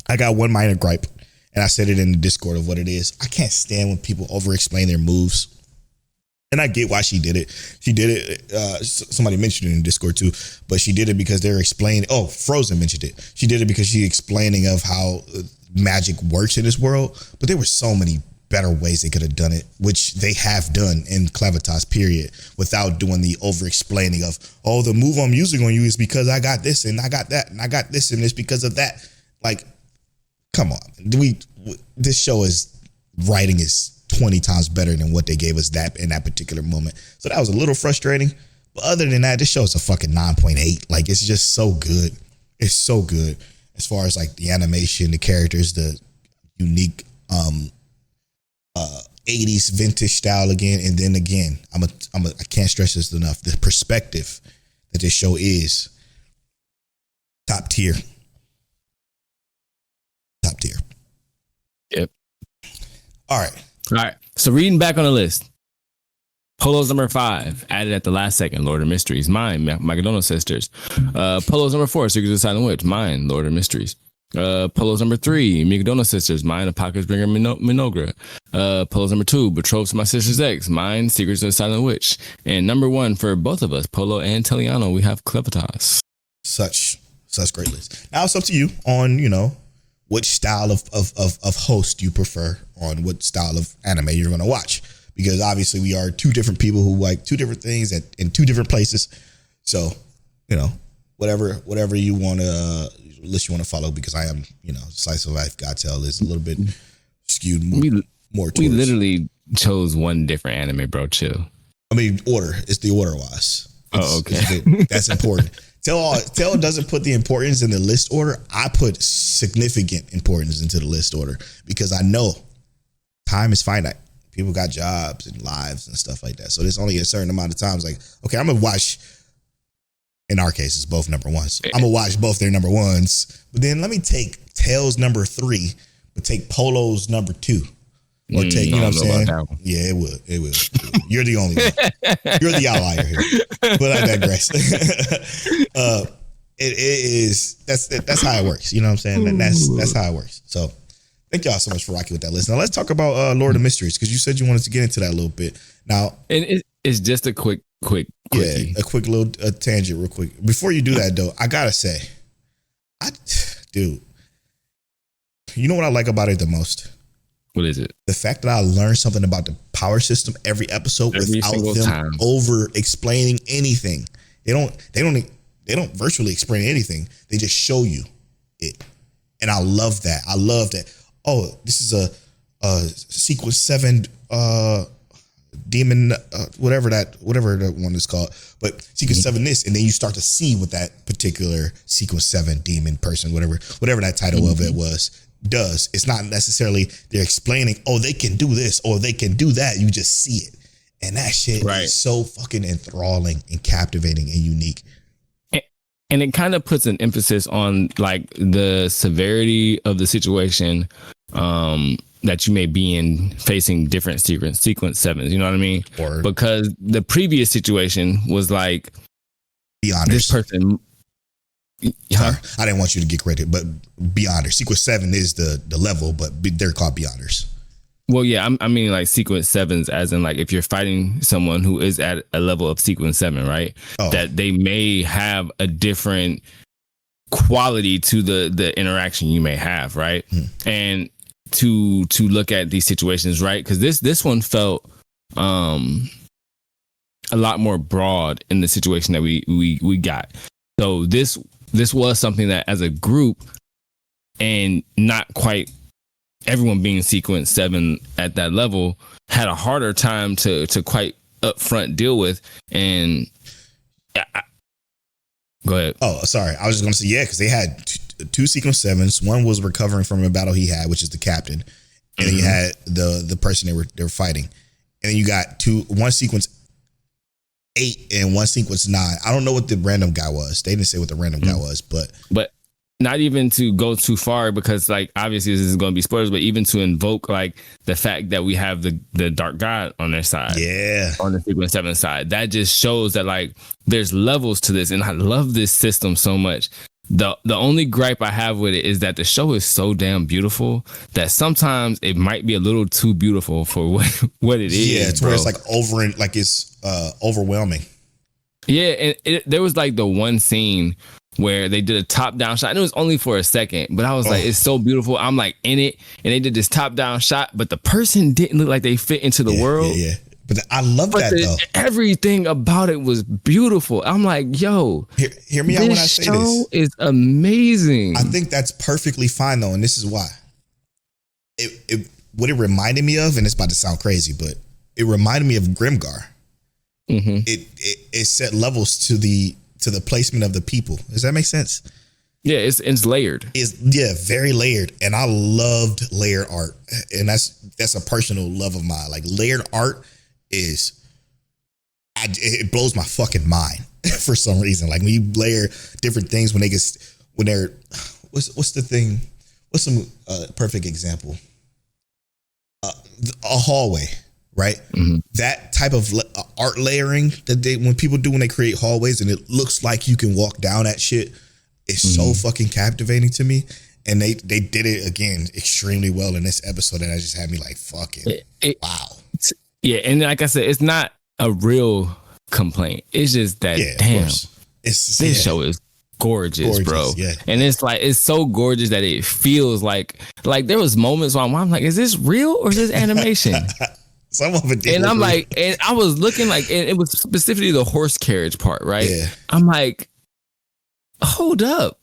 I got one minor gripe, and I said it in the Discord of what it is. I can't stand when people over-explain their moves. And I get why she did it. She did it. Somebody mentioned it in Discord too, but she did it because they're explaining. Oh, Frozen mentioned it. She did it because she's explaining of how magic works in this world. But there were so many better ways they could have done it, which they have done in Clevatess, period, without doing the over-explaining of, oh, the move I'm using on you is because I got this and I got that and I got this and it's because of that. Like, come on. This show writing is 20 times better than what they gave us in that particular moment. So that was a little frustrating. But other than that, this show is a fucking 9.8. Like, it's just so good. It's so good as far as like the animation, the characters, the unique 80s vintage style again. And then again, I can't stress this enough. The perspective that this show is top tier. Top tier. Yep. All right. So reading back on the list, Polow's number 5, added at the last second, Lord of Mysteries. Mine, Mikadono Sisters. Polow's number 4, Secrets of the Silent Witch. Mine, Lord of Mysteries. Polow's number 3, Mikadono Sisters. Mine, Apocalypse Bringer, Mynoghra. Polow's number 2, Betrothed to My Sister's Ex. Mine, Secrets of the Silent Witch. And number 1 for both of us, Polow and Telliano, we have Clevatess. Such great list. Now it's up to you on, which style of host you prefer on what style of anime you're going to watch. Because obviously we are two different people who like two different things in two different places. So, whatever you want to, list you want to follow, because I am, Slice of Life Gatel is a little bit skewed more towards. We literally chose one different anime, bro. Chill. I mean, order. It's the order wise. Okay. That's important. Tell doesn't put the importance in the list order. I put significant importance into the list order because I know time is finite. People got jobs and lives and stuff like that. So there's only a certain amount of times like, okay, I'm going to watch, in our case, it's both number ones. I'm going to watch both their number ones. But then let me take Telle's number 3, but take Polow's number 2. Or take, you know what I'm saying? Yeah, it will. You're the only one. You're the outlier here. But I digress. It is, that's how it works. You know what I'm saying? And that's how it works. So thank y'all so much for rocking with that list. Now let's talk about Lord of Mysteries, because you said you wanted to get into that a little bit. Now, and it's just a quick quickie. Yeah, a quick little tangent real quick. Before you do that though, I gotta say, dude, you know what I like about it the most? What is it? The fact that I learned something about the power system every episode without them over explaining anything. They don't virtually explain anything. They just show you it. And I love that. Oh, this is a sequence 7 demon, whatever that one is called. But sequence 7 this, and then you start to see what that particular sequence 7 demon person, whatever that title of it was, does. It's not necessarily they're explaining, oh, they can do this or they can do that. You just see it. And that shit is so fucking enthralling and captivating and unique. And it kind of puts an emphasis on like the severity of the situation that you may be in, facing different sequence 7s. You know what I mean? Because the previous situation was like, be honest. This person. Sorry, I didn't want you to get credit, but be honest. Sequence 7 is the level, but they're called be honest. Well, yeah, I mean like sequence 7s, as in like if you're fighting someone who is at a level of sequence 7, right? Oh. That they may have a different quality to the interaction you may have, right? And to look at these situations, right? Because this one felt a lot more broad in the situation that we got. So this was something that as a group, and not quite everyone being sequence 7 at that level, had a harder time to quite upfront deal with. And go ahead. Oh, sorry. I was just going to say, yeah, because they had two sequence 7s. One was recovering from a battle he had, which is the captain. And then you had the person they were fighting. And then you got one sequence 8 and one sequence 9. I don't know what the random guy was. They didn't say what the random guy was, but not even to go too far, because like obviously this is going to be spoilers, but even to invoke like the fact that we have the dark god on their side, on the sequence 7 side, that just shows that like there's levels to this. And I love this system so much. The only gripe I have with it is that the show is so damn beautiful that sometimes it might be a little too beautiful for what it is. Yeah, it's where it's like it's overwhelming. Yeah, and there was like the one scene where they did a top-down shot, and it was only for a second, but I was like, it's so beautiful. I'm like in it, and they did this top-down shot, but the person didn't look like they fit into the world. Yeah. But I love that though. Everything about it was beautiful. I'm like, yo, hear me out when I say this. This show is amazing. I think that's perfectly fine though, and this is why. What it reminded me of, and it's about to sound crazy, but it reminded me of Grimgar. It set levels to the placement of the people. Does that make sense? Yeah, it's layered. It's very layered, and I loved layered art, and that's a personal love of mine. Like layered art it blows my fucking mind for some reason. Like when you layer different things, when they're what's the thing? What's some perfect example? A hallway. Right, that type of art layering that when people do when they create hallways, and it looks like you can walk down that shit, is so fucking captivating to me. And they did it again extremely well in this episode, and that just had me like, fucking wow. Yeah, and like I said, it's not a real complaint. It's just that damn, this show is gorgeous, bro. Yeah. And it's so gorgeous that it feels like there was moments where I'm like, is this real or is this animation? Some of it. And I'm like, and I was looking like, and it was specifically the horse carriage part, right? Yeah. I'm like, hold up.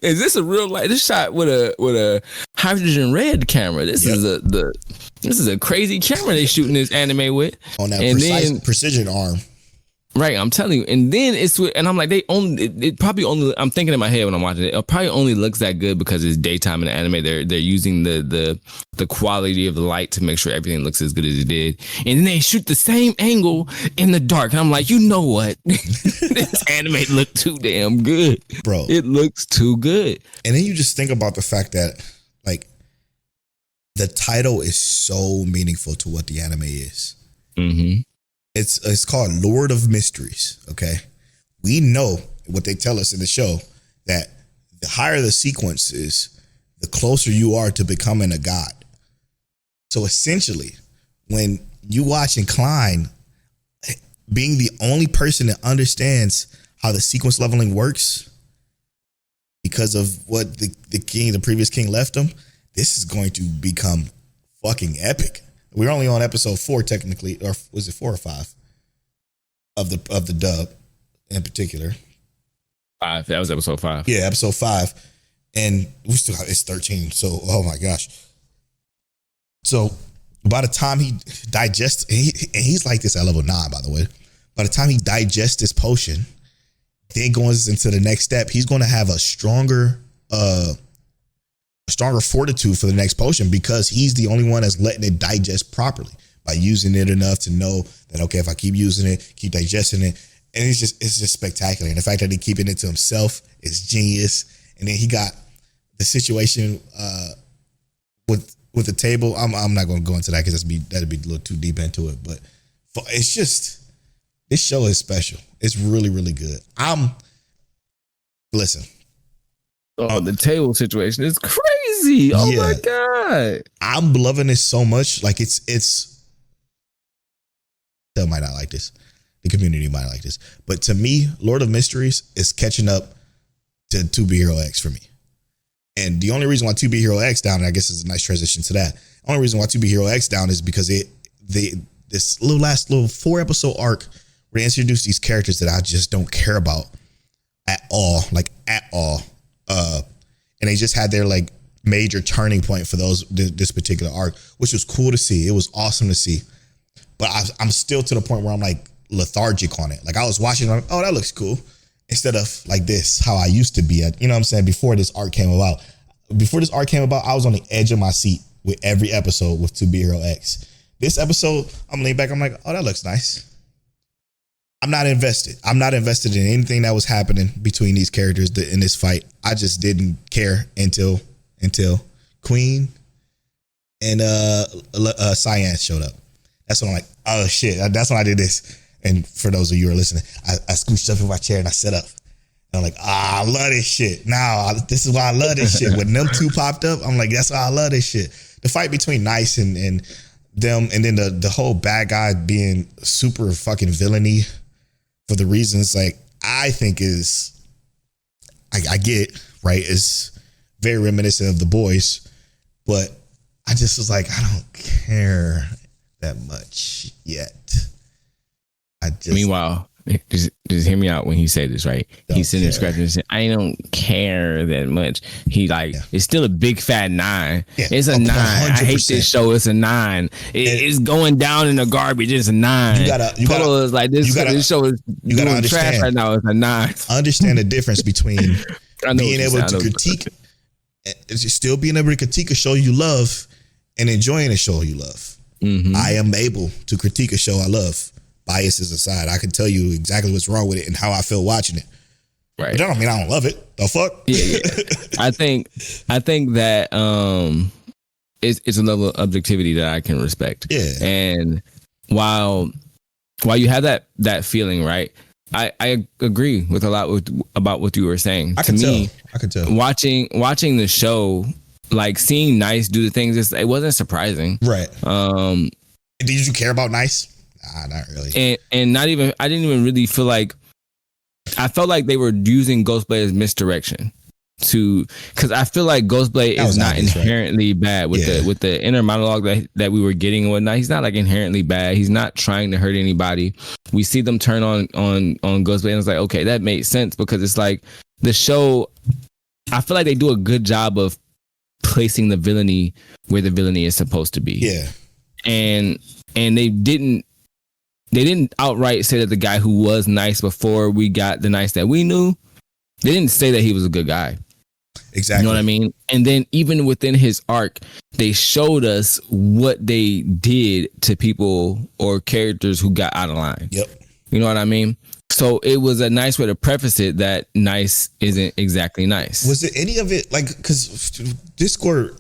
Is this a real life? This shot with a hydrogen red camera. This is a crazy camera they shooting this anime with on that precision arm. Right, I'm telling you. And then and I'm like, it probably only, I'm thinking in my head when I'm watching it, it probably only looks that good because it's daytime in the anime. They're using the quality of the light to make sure everything looks as good as it did. And then they shoot the same angle in the dark. And I'm like, you know what? This anime looked too damn good. Bro. It looks too good. And then you just think about the fact that, like, the title is so meaningful to what the anime is. Mm-hmm. It's called Lord of Mysteries, okay? We know what they tell us in the show, that the higher the sequence is, the closer you are to becoming a god. So essentially, when you watch Incline, being the only person that understands how the sequence leveling works because of what the previous king left him, this is going to become fucking epic. We're only on episode 4 technically, or was it 4 or 5 of the dub in particular? 5. That was episode 5. Yeah, episode 5, and we still have, it's 13. So oh my gosh. So by the time he digests, and he's like this at level 9, by the way. By the time he digests this potion, then goes into the next step, he's going to have a stronger fortitude for the next potion because he's the only one that's letting it digest properly by using it enough to know that, okay, if I keep using it, keep digesting it. And it's just spectacular. And the fact that he's keeping it to himself is genius. And then he got the situation with the table. I'm not going to go into that because that'd be a little too deep into it. But it's just, this show is special. It's really, really good. Listen. Oh, the table situation is crazy. Oh my God. I'm loving this so much. Like it's Telle might not like this. The community might like this. But to me, Lord of Mysteries is catching up to 2B Hero X for me. And the only reason why 2B Hero X down, and I guess is a nice transition to that. The only reason why 2B Hero X down is because this last 4 episode arc where they introduce these characters that I just don't care about at all. Like at all. And they just had their like major turning point for this particular arc, which was cool to see. It was awesome to see. But I'm still to the point where I'm like lethargic on it. Like I was watching, I'm like, oh, that looks cool. Instead of like this, how I used to be at, you know what I'm saying? Before this arc came about, I was on the edge of my seat with every episode with 2B Hero X. This episode, I'm laying back. I'm like, oh, that looks nice. I'm not invested. I'm not invested in anything that was happening between these characters in this fight. I just didn't care until Queen and Cyan showed up. That's when I'm like, oh shit. That's when I did this. And for those of you who are listening, I scooched up in my chair and I sat up. And I'm like, I love this shit. This is why I love this shit. When them two popped up, I'm like, that's why I love this shit. The fight between Nice and them, and then the whole bad guy being super fucking villainy for the reasons like I think is, I get, right? It's very reminiscent of The Boys, but I just was like, I don't care that much yet. Meanwhile, just hear me out when he said this, right? He's sitting there scratching and saying, I don't care that much. He it's still a big fat 9. Yeah. It's a 9. 100%. I hate this show. It's a 9. It's going down in the garbage. It's a 9. Polow is like, this show is doing trash right now. It's a 9. Understand the difference between being able to critique, still being able to critique a show you love and enjoying a show you love. Mm-hmm. I am able to critique a show I love. Biases aside, I can tell you exactly what's wrong with it and how I feel watching it. Right. But that don't mean I don't love it. The fuck? Yeah. I think that it's a level of objectivity that I can respect. Yeah. And while you have that feeling, right? I agree with a lot about what you were saying. I can tell. Watching the show, like seeing Nice do the things, it wasn't surprising. Right. Did you care about Nice? Nah, not really. And not even, I didn't even really feel like I felt like they were using Ghostblade as misdirection because I feel like Ghostblade is not inherently bad with the inner monologue that we were getting and whatnot. He's not like inherently bad. He's not trying to hurt anybody. We see them turn on Ghostblade and it's like, okay, that makes sense because it's like the show. I feel like they do a good job of placing the villainy where the villainy is supposed to be. Yeah. And they didn't outright say that the guy who was nice before we got the nice that we knew, they didn't say that he was a good guy. Exactly. You know what I mean? And then even within his arc, they showed us what they did to people or characters who got out of line. Yep. You know what I mean? So it was a nice way to preface it that nice isn't exactly nice. Was it any of it like, because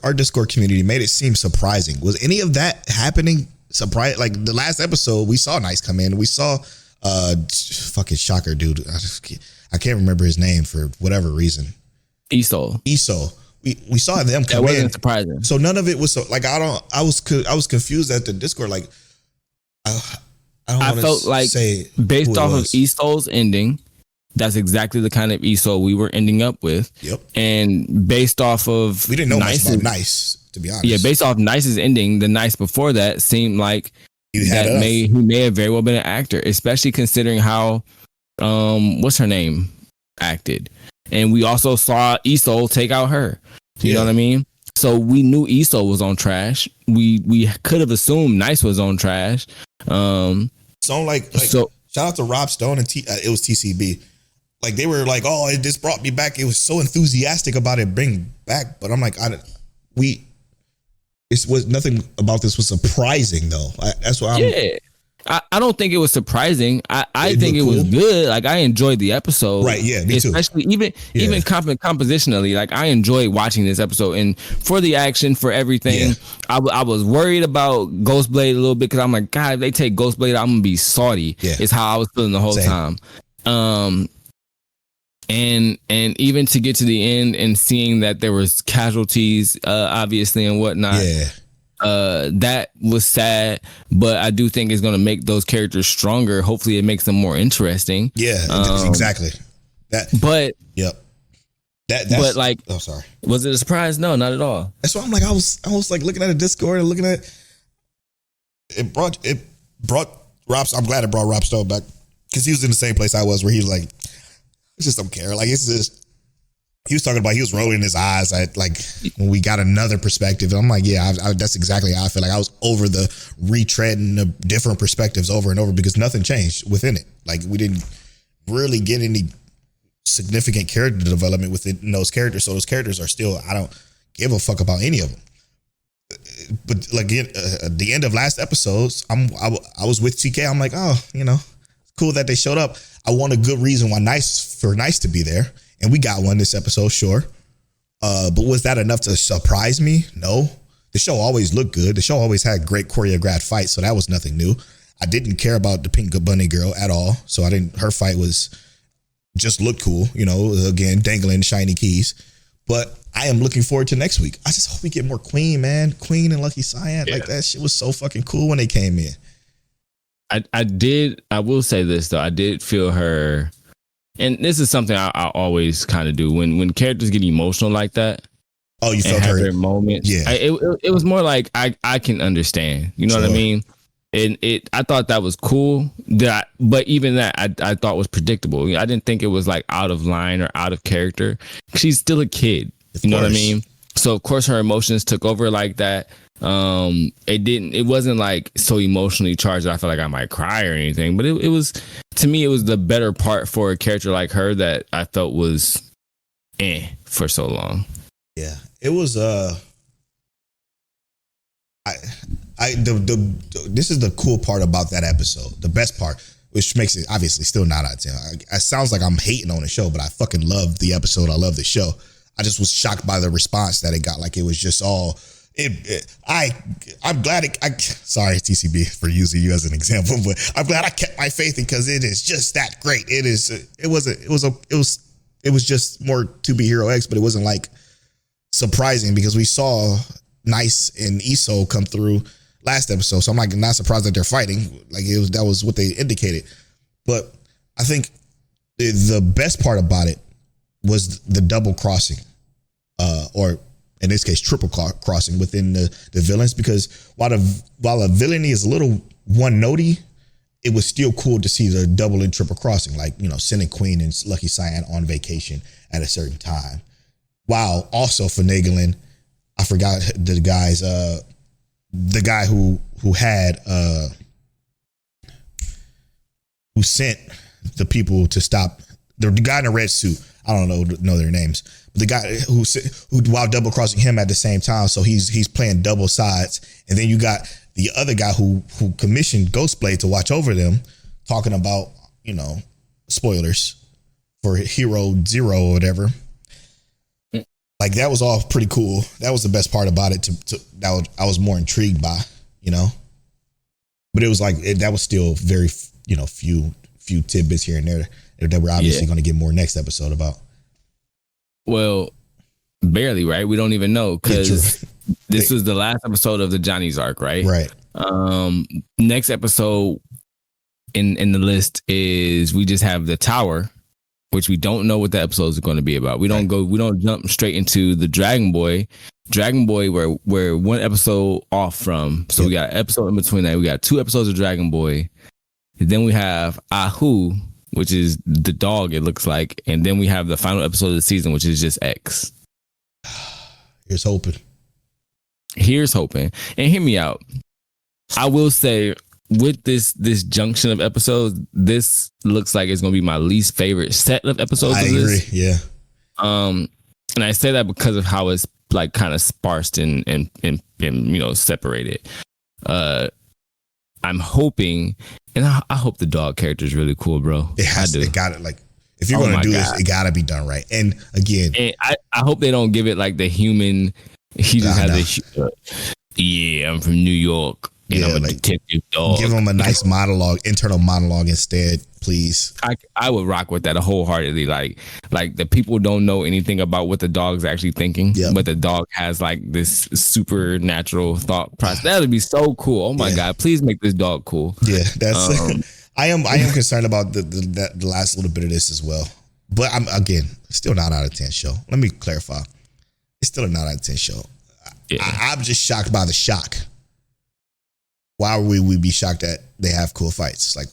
our Discord community made it seem surprising. Was any of that happening? Like the last episode, we saw Nice come in. We saw fucking shocker dude. I can't remember his name for whatever reason. Eso. We saw them come in. That wasn't surprising. So none of it was so like I was confused at the Discord. Like I felt like based off of Eso's ending, that's exactly the kind of Eso we were ending up with. Yep. And based off of we didn't know much about Nice, to be honest. Yeah, based off Nice's ending, the Nice before that seemed like he may have very well been an actor, especially considering how what's her name acted. And we also saw Eso take out her. You know what I mean? So we knew Eso was on trash. We could have assumed Nice was on trash. So shout out to Rob Stone and it was TCB. Like they were like, oh, it just brought me back. It was so enthusiastic about it bringing back, but I'm like, nothing about this was surprising though. That's why I don't think it was surprising. I think it was good. Like I enjoyed the episode. Right. Yeah. Me too. Especially even compositionally. Like I enjoyed watching this episode and for the action, for everything. Yeah. I was worried about Ghostblade a little bit because I'm like, God, if they take Ghostblade, I'm gonna be salty. Yeah. Is how I was feeling the whole time. And even to get to the end and seeing that there was casualties, obviously and whatnot. Yeah. That was sad, but I do think it's going to make those characters stronger. Hopefully it makes them more interesting. Yeah, exactly. But like, oh, sorry. Was it a surprise? No, not at all. That's why I'm like, I was like looking at the Discord and looking at it brought Rob. I'm glad it brought Rob Stone back because he was in the same place I was where he was like, I just don't care. Like it's just. He was talking about he was rolling his eyes at like when we got another perspective. And I'm like, yeah, that's exactly how I feel. Like I was over the retreading the different perspectives over and over because nothing changed within it. Like we didn't really get any significant character development within those characters. So those characters are still, I don't give a fuck about any of them. But like at the end of last episodes, I was with TK. I'm like, oh, cool that they showed up. I want a good reason why Nice to be there. And we got one this episode, sure. But was that enough to surprise me? No. The show always looked good. The show always had great choreographed fights, so that was nothing new. I didn't care about the Pink Bunny girl at all, so her fight was just looked cool, again, dangling shiny keys. But I am looking forward to next week. I just hope we get more Queen, man. Queen and Lucky Cyan. Yeah. Like that shit was so fucking cool when they came in. I will say this though. I did feel her. And this is something I always kind of do when characters get emotional like that. Oh, you felt her moments. Yeah, it was more like I can understand. You know what I mean? And I thought that was cool. But even that I thought was predictable. I didn't think it was like out of line or out of character. She's still a kid. You know what I mean? So of course her emotions took over like that. It wasn't like so emotionally charged that I felt like I might cry or anything, but it was, to me, it was the better part for a character like her that I felt was for so long. Yeah, it was this is the cool part about that episode, the best part, which makes it obviously still not out of 10. It sounds like I'm hating on the show, but I fucking love the episode. I love the show. I just was shocked by the response that it got. Like it was just all. I'm glad sorry TCB for using you as an example, but I'm glad I kept my faith because it is just that great. It was just more To Be Hero X, but it wasn't like surprising because we saw Nice and Eso come through last episode. So I'm like not surprised that they're fighting. Like that was what they indicated. But I think the best part about it was the double crossing, or in this case, triple crossing within the villains. Because while a villainy is a little one-notey, it was still cool to see the double and triple crossing, like, you know, sending Queen and Lucky Cyan on vacation at a certain time, while also finagling. I forgot the guy who had who sent the people to stop the guy in the red suit. I don't know their names, but the guy who while double crossing him at the same time. So he's playing double sides, and then you got the other guy who commissioned Ghostblade to watch over them, talking about, you know, spoilers for Hero Zero or whatever. Like, that was all pretty cool. That was the best part about it. I was more intrigued by, you know, but it was like that was still very, you know, few tidbits here and there that we're obviously going to get more next episode about. Well, barely, right? We don't even know, because this was the last episode of the Johnny's arc, right? Right. Next episode in the list is we just have the Tower, which we don't know what the episodes are going to be about. We don't jump straight into the Dragon Boy. We're one episode off from. So we got an episode in between that. We got 2 episodes of Dragon Boy. And then we have Ahu, which is the dog, it looks like. And then we have the final episode of the season, which is just X. Here's hoping. And hear me out. I will say, with this junction of episodes, this looks like it's going to be my least favorite set of episodes. I agree. Yeah. And I say that because of how it's like kind of sparsed and you know, separated. I'm hoping, and I hope the dog character is really cool, bro. It got it. Like, if you're going to do this, it got to be done right. And again, I hope they don't give it like the human. He just has a I'm from New York. And I'm a detective dog. Give him a nice internal monologue instead, please. I would rock with that wholeheartedly. Like the people don't know anything about what the dog's actually thinking, but the dog has like this supernatural thought process. That would be so cool. Oh my God, please make this dog cool. Yeah, that's. I am concerned about the last little bit of this as well. But I'm, again, still 9 out of 10 show. Let me clarify. It's still a 9 out of 10 show. Yeah. I'm just shocked by the shock. Why would we be shocked that they have cool fights? Like,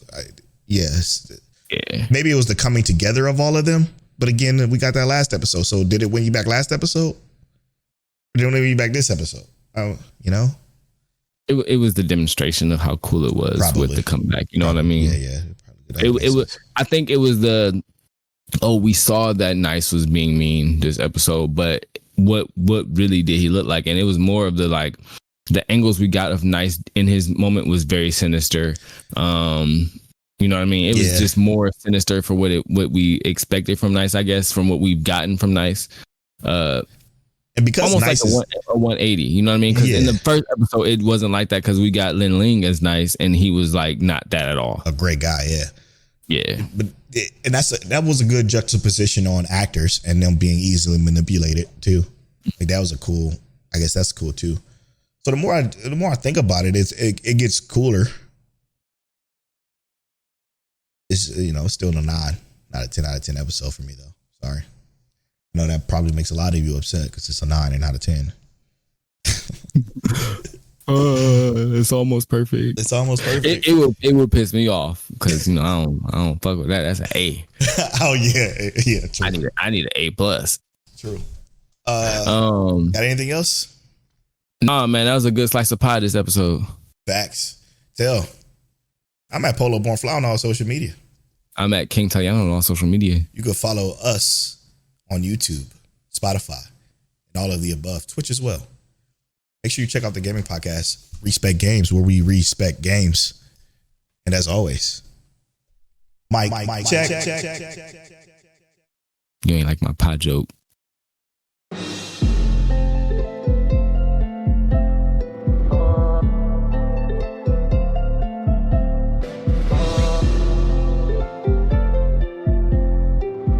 maybe it was the coming together of all of them. But again, we got that last episode. So did it win you back last episode? Or did it win you back this episode? You know? It was the demonstration of how cool it was with the comeback. You know what I mean? Yeah. It was. I think it was we saw that Nice was being mean this episode, but what really did he look like? And it was more of the angles we got of Nice in his moment was very sinister. You know what I mean? It was just more sinister for what we expected from Nice, I guess, from what we've gotten from Nice. And because almost Nice like a 180, you know what I mean? Because in the first episode, it wasn't like that, because we got Lin Ling as Nice, and he was like not that at all. A great guy, yeah. But that was a good juxtaposition on actors and them being easily manipulated too. Like, that was I guess that's cool too. So the more I think about it, it gets cooler. It's, you know, it's still a 9 out of 10 episode for me though. Sorry. I know that probably makes a lot of you upset because it's a 9 and out of 10. It's almost perfect. It would piss me off because, you know, I don't fuck with that. That's an A. Oh yeah. True. I need an A+. True. Got anything else? Nah, man, that was a good slice of pie this episode. Facts. Telle, I'm at Polow Born Fly on all social media. I'm at King Telliano on all social media. You can follow us on YouTube, Spotify, and all of the above. Twitch as well. Make sure you check out the gaming podcast, Respect Games, where we respect games. And as always, Mike, check. You ain't like my pie joke.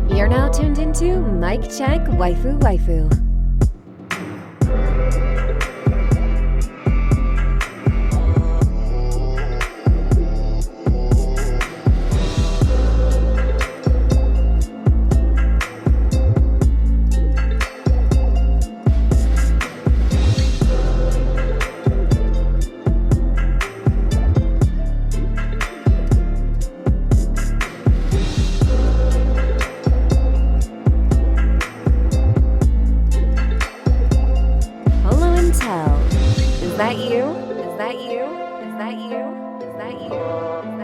You're now tuned into Mike Check Waifu Waifu. Is that you? Is that you? Is that you? Is that you?